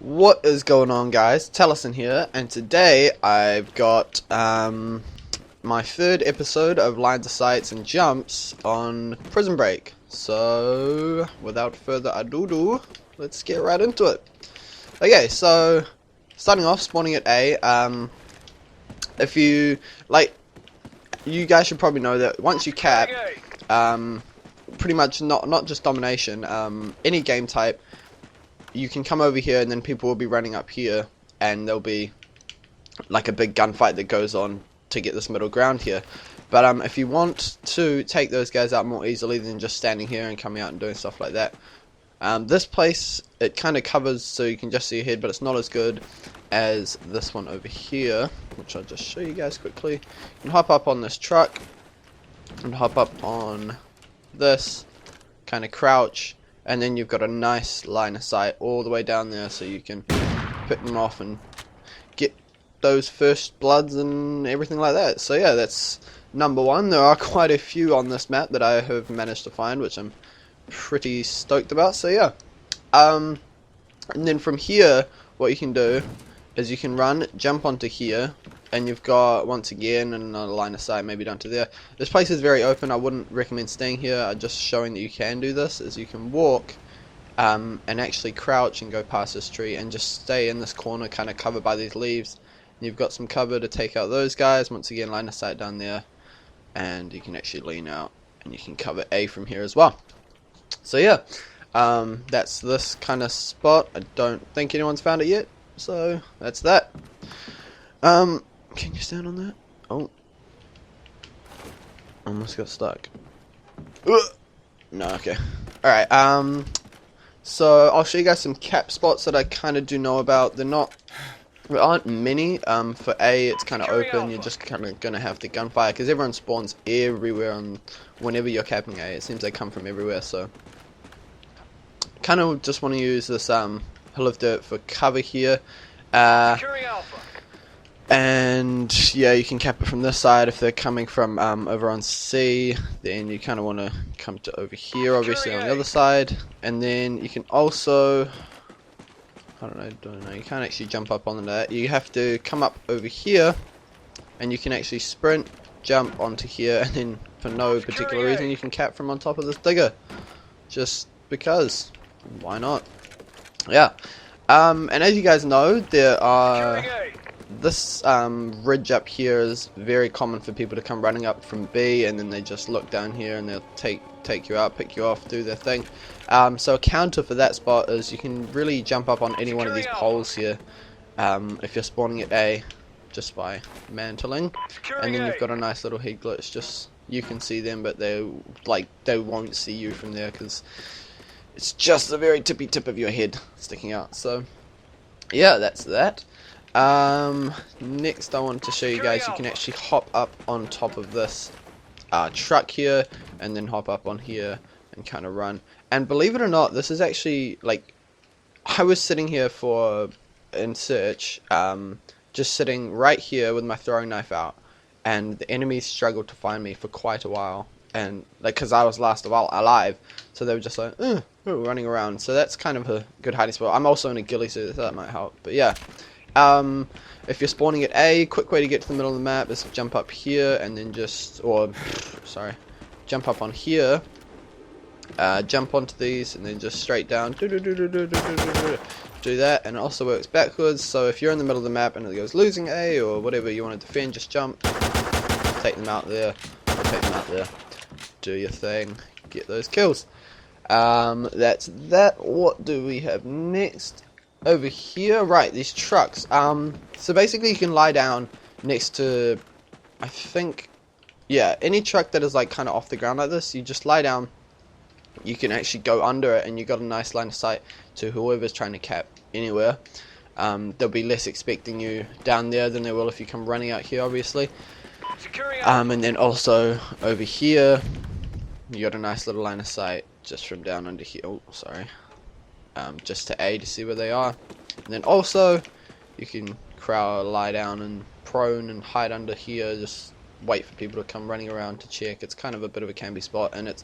What is going on, guys? Taliesin here, and today I've got my third episode of Lines of Sights and Jumps on Prison Break. So, without further ado, let's get right into it. Okay, so starting off, spawning at A. If you you guys should probably know that once you cap, pretty much not just domination, any game type. You can come over here and then people will be running up here and there'll be like a big gunfight that goes on to get this middle ground here. But if you want to take those guys out more easily than just standing here and coming out and doing stuff like that, this place, it kind of covers so you can just see ahead, but it's not as good as this one over here, which I'll just show you guys quickly. You can hop up on this truck and hop up on this, kind of crouch, and then you've got a nice line of sight all the way down there so you can pick them off and get those first bloods and everything like that. So yeah, that's number one. There are quite a few on this map that I have managed to find, which I'm pretty stoked about. So yeah, and then from here what you can do is you can run, jump onto here, and you've got, once again, another line of sight maybe down to there. This place is very open. I wouldn't recommend staying here. I'm just showing that you can do this, is you can walk and actually crouch and go past this tree and just stay in this corner kind of covered by these leaves. And you've got some cover to take out those guys. Once again, line of sight down there, and you can actually lean out and you can cover A from here as well. So yeah, that's this kind of spot. I don't think anyone's found it yet, so that's that. Can you stand on that? Oh, almost got stuck. No, okay. Alright, so I'll show you guys some cap spots that I kind of do know about. There aren't many. For A, it's kind of open. You're just kind of going to have the gunfire, because everyone spawns everywhere whenever you're capping A. It seems they come from everywhere, so kind of just want to use this hill of dirt for cover here. And yeah, you can cap it from this side. If they're coming from over on C, then you kind of want to come to over here, obviously on the other side. And then you can also, I don't know, you can't actually jump up on that. You have to come up over here, and you can actually sprint, jump onto here, and then for no particular reason you can cap from on top of this digger. Just because, why not? Yeah. And as you guys know, there are, this ridge up here is very common for people to come running up from B, and then they just look down here and they'll take you out, pick you off, do their thing. So a counter for that spot is you can really jump up on any one of these poles here if you're spawning at A, just by mantling, and then you've got a nice little head glitch. Just, you can see them, but they won't see you from there because it's just the very tippy tip of your head sticking out. So yeah, that's that. Next I want to show you guys, you can actually hop up on top of this truck here, and then hop up on here and kind of run. And believe it or not, this is actually, like, I was sitting here in search, just sitting right here with my throwing knife out, and the enemies struggled to find me for quite a while, and like, because I was last of all alive, so they were just like running around. So that's kind of a good hiding spot. I'm also in a ghillie suit, so that might help. But yeah, if you're spawning at A, quick way to get to the middle of the map is jump up here and then just, jump up on here, jump onto these and then just straight down, do that, and it also works backwards. So if you're in the middle of the map and it goes losing A or whatever you want to defend, just jump, take them out there, or take them out there, do your thing, get those kills. That's that. What do we have next? Over here, right, these trucks. So basically you can lie down next to, I think, yeah, any truck that is like kind of off the ground like this, you just lie down, you can actually go under it, and you got a nice line of sight to whoever's trying to cap anywhere. They'll be less expecting you down there than they will if you come running out here, obviously. And then also over here, you got a nice little line of sight just from down under here. Oh, sorry. Just to A to see where they are. And then also you can lie down and prone and hide under here, just wait for people to come running around to check. It's kind of a bit of a campy spot, and it's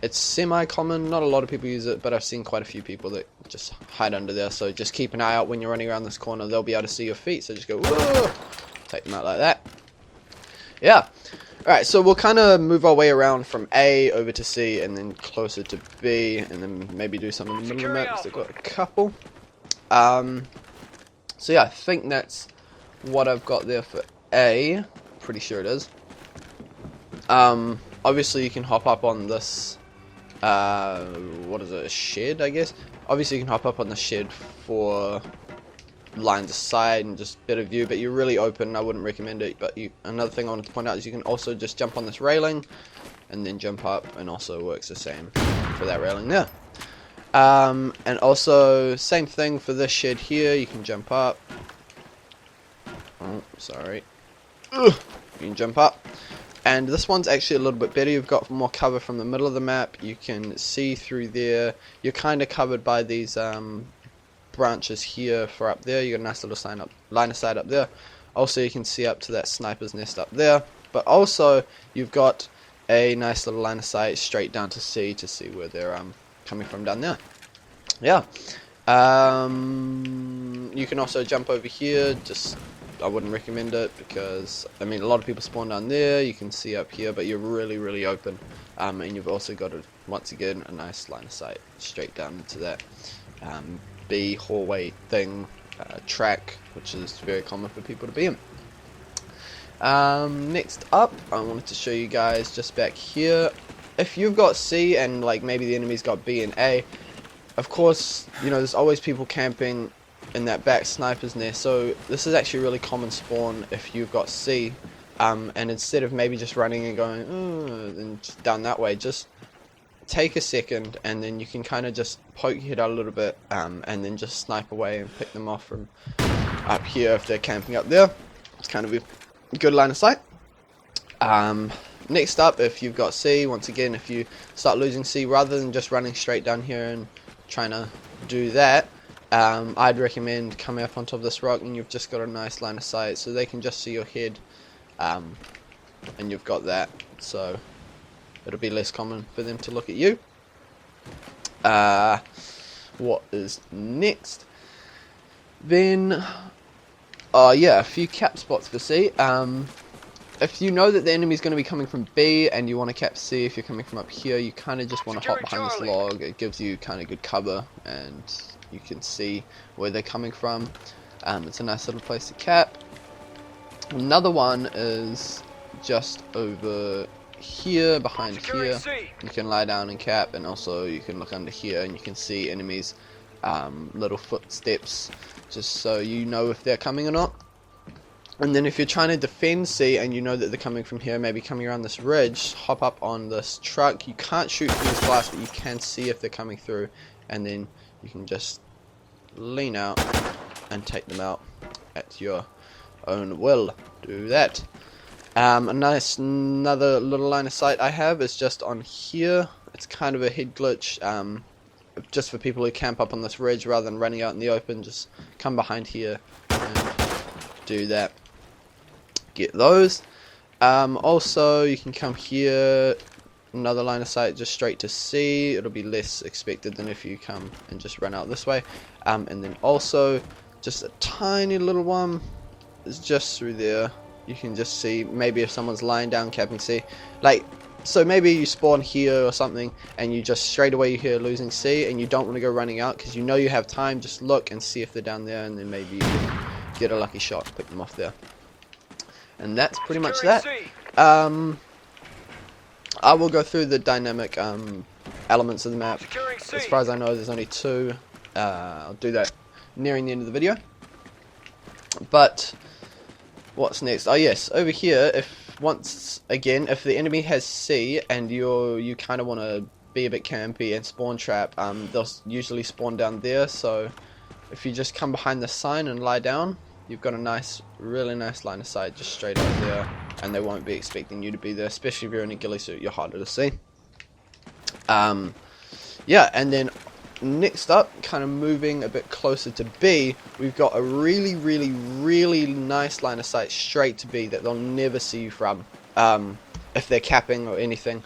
It's semi-common, not a lot of people use it, but I've seen quite a few people that just hide under there, so just keep an eye out when you're running around this corner. They'll be able to see your feet, so just go, whoa, take them out like that. Yeah. Alright, so we'll kind of move our way around from A over to C, and then closer to B, and then maybe do something in the middle of the map, because they've got a couple. So yeah, I think that's what I've got there for A. Pretty sure it is. Obviously you can hop up on this, what is it, a shed, I guess? Obviously you can hop up on the shed for lines of sight and just better view, but you're really open. I wouldn't recommend it. But another thing I wanted to point out is you can also just jump on this railing and then jump up, and also works the same for that railing there. And also same thing for this shed here. You can jump up. Oh, sorry. Ugh. You can jump up. And this one's actually a little bit better. You've got more cover from the middle of the map. You can see through there. You're kind of covered by these branches here for up there. You got a nice little line of sight up there. Also, you can see up to that sniper's nest up there. But also, you've got a nice little line of sight straight down to C to see where they're coming from down there. Yeah. You can also jump over here. Just I wouldn't recommend it because I mean a lot of people spawn down there. You can see up here, but you're really open. And you've also got once again a nice line of sight straight down into that B hallway thing track, which is very common for people to be in. Next up, I wanted to show you guys just back here. If you've got C and like maybe the enemy's got B and A, of course, you know there's always people camping in that back sniper's nest. So this is actually a really common spawn if you've got C. And instead of maybe just running and going and just down that way, just take a second and then you can kind of just poke your head out a little bit and then just snipe away and pick them off from up here if they're camping up there. It's kind of a good line of sight. Next up, if you've got C, once again, if you start losing C, rather than just running straight down here and trying to do that, I'd recommend coming up on top of this rock and you've just got a nice line of sight so they can just see your head, and you've got that, so it'll be less common for them to look at you. What is next? Then, yeah, a few cap spots for C. If you know that the enemy's going to be coming from B and you want to cap C, if you're coming from up here, you kind of just want to hop behind this log. It gives you kind of good cover and you can see where they're coming from. It's a nice little place to cap. Another one is just over here, behind here. You can lie down and cap, and also you can look under here and you can see enemies' little footsteps, just so you know if they're coming or not. And then if you're trying to defend C and you know that they're coming from here, maybe coming around this ridge, hop up on this truck. You can't shoot through this glass, but you can see if they're coming through, and then you can just lean out and take them out at your own will. Do that. Another little line of sight I have is just on here. It's kind of a head glitch, just for people who camp up on this ridge rather than running out in the open. Just come behind here and do that. Get those. Also, you can come here, another line of sight just straight to C. It'll be less expected than if you come and just run out this way. And then also, just a tiny little one is just through there. You can just see maybe if someone's lying down camping C. Like, so maybe you spawn here or something and you just straight away you hear losing C and you don't want to go running out because you know you have time. Just look and see if they're down there, and then maybe you can get a lucky shot, pick them off there. And that's pretty much that. I will go through the dynamic elements of the map. As far as I know, there's only two. I'll do that nearing the end of the video. But what's next? Oh yes, over here, if the enemy has C and you kind of want to be a bit campy and spawn trap, they'll usually spawn down there. So if you just come behind the sign and lie down, you've got a really nice line of sight just straight up there, and they won't be expecting you to be there, especially if you're in a ghillie suit. You're harder to see. Yeah, and then next up, kind of moving a bit closer to B, we've got a really nice line of sight straight to B that they'll never see you from, if they're capping or anything.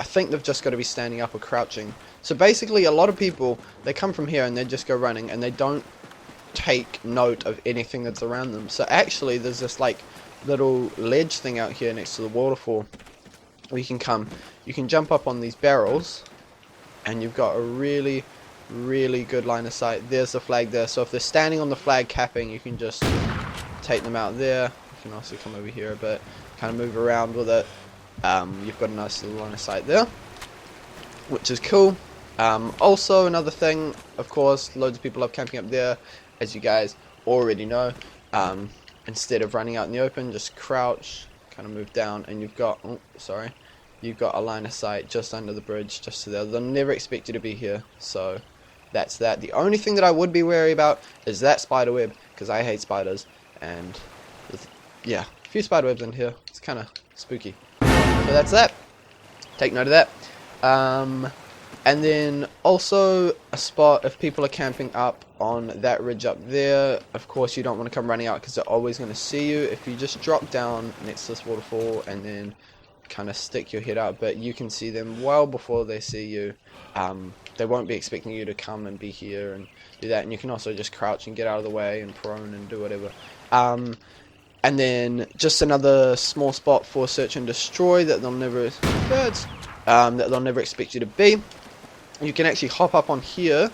I think they've just got to be standing up or crouching. So basically, a lot of people, they come from here and they just go running, and they don't take note of anything that's around them. So actually, there's this like little ledge thing out here next to the waterfall where you can jump up on these barrels, and you've got a really good line of sight. There's the flag there, so if they're standing on the flag capping, you can just take them out there. You can also come over here a bit, kind of move around with it. You've got a nice little line of sight there, which is cool. Also, another thing, of course, loads of people love camping up there, as you guys already know. Instead of running out in the open, just crouch, kind of move down, and you've got, you've got a line of sight just under the bridge, just to there. They'll never expect you to be here, so that's that. The only thing that I would be wary about is that spider web, because I hate spiders, and yeah, a few spider webs in here. It's kind of spooky. So that's that. Take note of that. And then also a spot, if people are camping up on that ridge up there, of course you don't want to come running out because they're always going to see you. If you just drop down next to this waterfall and then kind of stick your head out, but you can see them well before they see you. They won't be expecting you to come and be here and do that. And you can also just crouch and get out of the way and prone and do whatever. And then just another small spot for search and destroy that they'll never expect you to be. You can actually hop up on here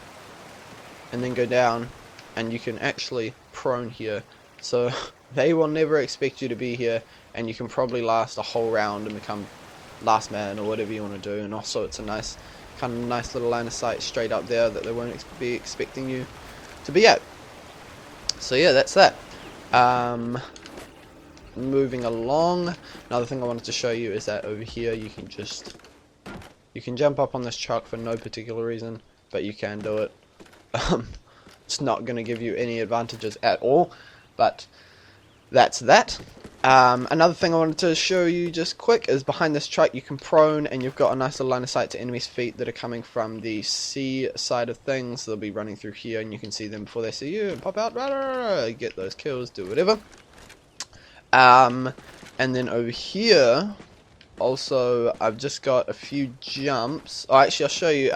and then go down, and you can actually prone here. So they will never expect you to be here, and you can probably last a whole round and become last man or whatever you want to do. And also it's a nice little line of sight straight up there that they won't be expecting you to be at. So yeah, that's that. Moving along, another thing I wanted to show you is that over here you can jump up on this truck for no particular reason, but you can do it. It's not going to give you any advantages at all, but that's that. Another thing I wanted to show you just quick is behind this truck you can prone, and you've got a nice little line of sight to enemies' feet that are coming from the sea side of things. They'll be running through here, and you can see them before they see you and pop out, get those kills, do whatever. And then over here, also, I've just got a few jumps. Oh, actually, I'll show you.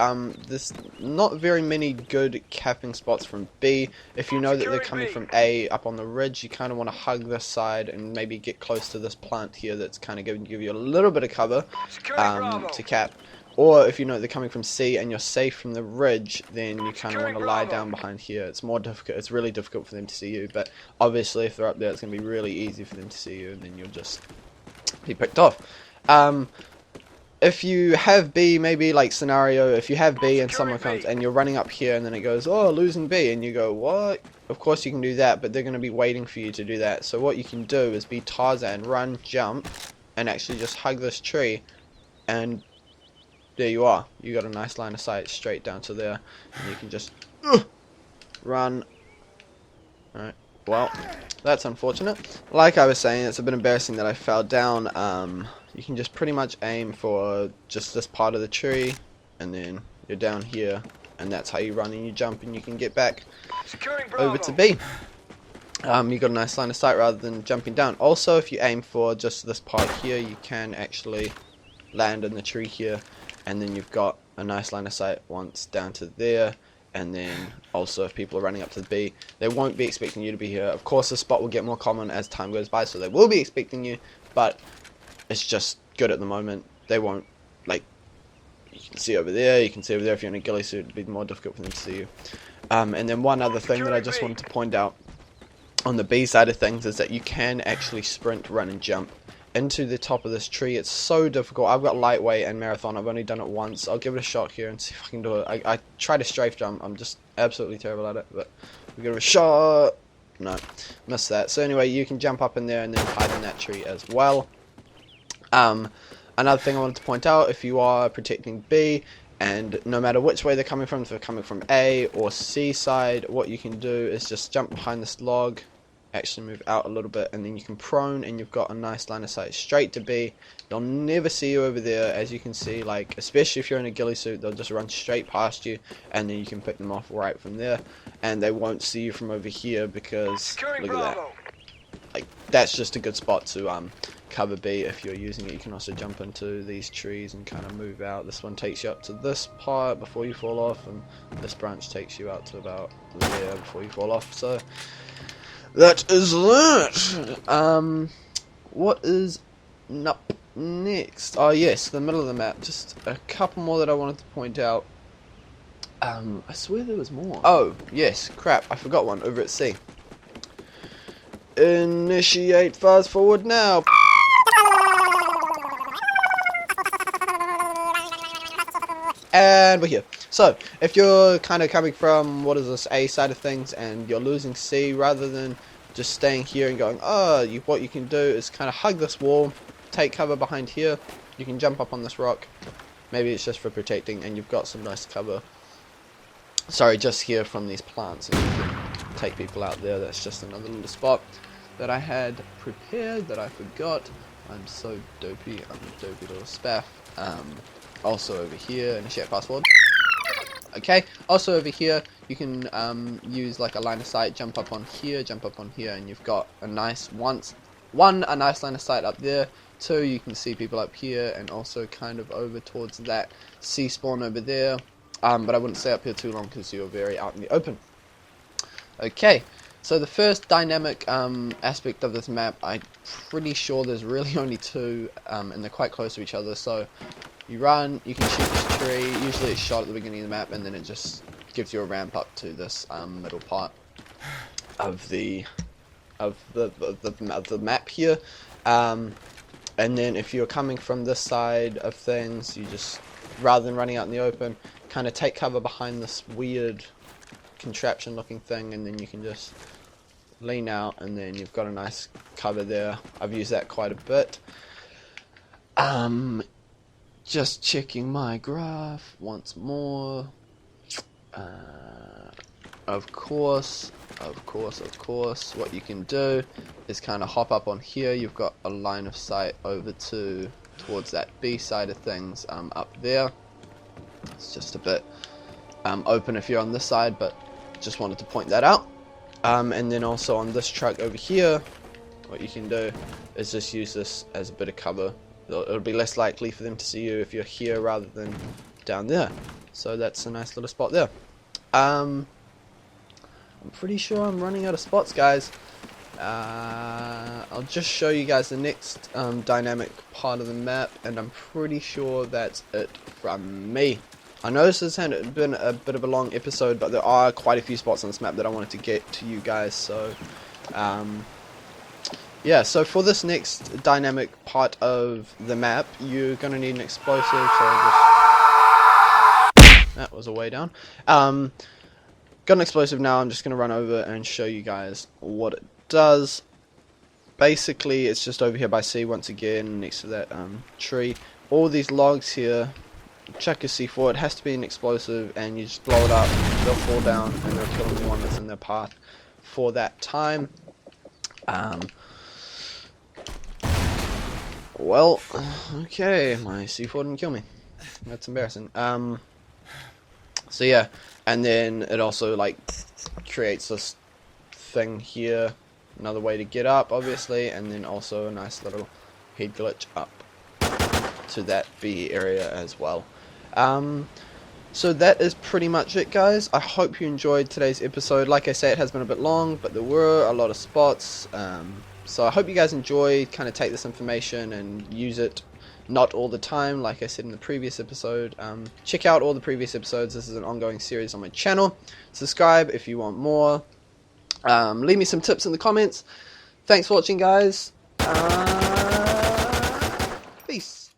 There's not very many good capping spots from B. If you know that they're coming from A up on the ridge, you kind of want to hug this side and maybe get close to this plant here that's kind of going to give you a little bit of cover to cap. Or if you know they're coming from C and you're safe from the ridge, then you kind of want to lie down behind here. It's more difficult. It's really difficult for them to see you, but obviously if they're up there, it's going to be really easy for them to see you, and then you'll just be picked off. If you have B, maybe like scenario, if you have B and someone comes and you're running up here and then it goes, oh, losing B, and you go, what? Of course you can do that, but they're going to be waiting for you to do that. So what you can do is be Tarzan, run, jump, and actually just hug this tree, and there you are. You got a nice line of sight straight down to there, and you can just run. Alright, well, that's unfortunate. Like I was saying, it's a bit embarrassing that I fell down. You can just pretty much aim for just this part of the tree, and then you're down here, and that's how you run and you jump, and you can get back over to B. You got a nice line of sight rather than jumping down. Also, if you aim for just this part here, you can actually land in the tree here, and then you've got a nice line of sight once down to there. And then also if people are running up to the B, they won't be expecting you to be here. Of course the spot will get more common as time goes by, so they will be expecting you, but it's just good at the moment. They won't, like, you can see over there, you can see over there. If you're in a ghillie suit, it'd be more difficult for them to see you. And then one other thing that I just wanted to point out on the B side of things is that you can actually sprint, run and jump into the top of this tree. It's so difficult. I've got lightweight and marathon. I've only done it once. I'll give it a shot here and see if I can do it. I tried to strafe jump. I'm just absolutely terrible at it, but we'll give it a shot. No, missed that. So anyway, you can jump up in there and then hide in that tree as well. Another thing I wanted to point out, if you are protecting B, and no matter which way they're coming from, if they're coming from A or C side, what you can do is just jump behind this log, actually move out a little bit, and then you can prone, and you've got a nice line of sight straight to B. They'll never see you over there, as you can see, like, especially if you're in a ghillie suit, they'll just run straight past you, and then you can pick them off right from there, and they won't see you from over here, because look at that. Like, that's just a good spot to cover be if you're using it. You can also jump into these trees and kind of move out. This one takes you up to this part before you fall off, and this branch takes you out to about there before you fall off. So that is that. What is up next? Oh yes, the middle of the map. Just a couple more that I wanted to point out. I swear there was more. Oh yes, crap, I forgot one over at C. Initiate fast forward now. And we're here. So, if you're kind of coming from, what is this, A side of things, and you're losing C, rather than just staying here and going, oh, what you can do is kind of hug this wall, take cover behind here, you can jump up on this rock, maybe it's just for protecting, and you've got some nice cover, sorry, just here from these plants, and you can take people out there. That's just another little spot that I had prepared that I forgot. I'm so dopey, I'm a dopey little spaff. Also over here, initiate fast forward. Okay, also over here, you can use like a line of sight, jump up on here, and you've got a nice, a nice line of sight up there. 2, you can see people up here, and also kind of over towards that sea spawn over there. But I wouldn't stay up here too long because you're very out in the open. Okay, so the first dynamic aspect of this map, I'm pretty sure there's really only 2, and they're quite close to each other. So you run, you can shoot this tree, usually it's shot at the beginning of the map, and then it just gives you a ramp up to this middle part of the map here. And then if you're coming from this side of things, you just, rather than running out in the open, kind of take cover behind this weird contraption looking thing, and then you can just lean out, and then you've got a nice cover there. I've used that quite a bit. Just checking my graph once more. Of course, what you can do is kind of hop up on here. You've got a line of sight over towards that B side of things up there. It's just a bit open if you're on this side, but just wanted to point that out. And then also on this truck over here, what you can do is just use this as a bit of cover. It'll be less likely for them to see you if you're here rather than down there. So that's a nice little spot there. I'm pretty sure I'm running out of spots, guys. I'll just show you guys the next dynamic part of the map, and I'm pretty sure that's it from me. I know this has been a bit of a long episode, but there are quite a few spots on this map that I wanted to get to you guys, so yeah, so for this next dynamic part of the map, you're going to need an explosive, so that was a way down. Got an explosive now. I'm just going to run over and show you guys what it does. Basically, it's just over here by C once again, next to that tree. All these logs here, chuck your C4, it has to be an explosive, and you just blow it up, they'll fall down, and they'll kill anyone that's in their path for that time. Well, okay, my C4 didn't kill me. That's embarrassing. So yeah, and then it also like creates this thing here, another way to get up, obviously, and then also a nice little head glitch up to that B area as well. So that is pretty much it, guys. I hope you enjoyed today's episode. Like I say, it has been a bit long, but there were a lot of spots. So I hope you guys enjoy, kind of take this information and use it, not all the time, like I said in the previous episode. Check out all the previous episodes. This is an ongoing series on my channel. Subscribe if you want more. Leave me some tips in the comments. Thanks for watching, guys. Peace.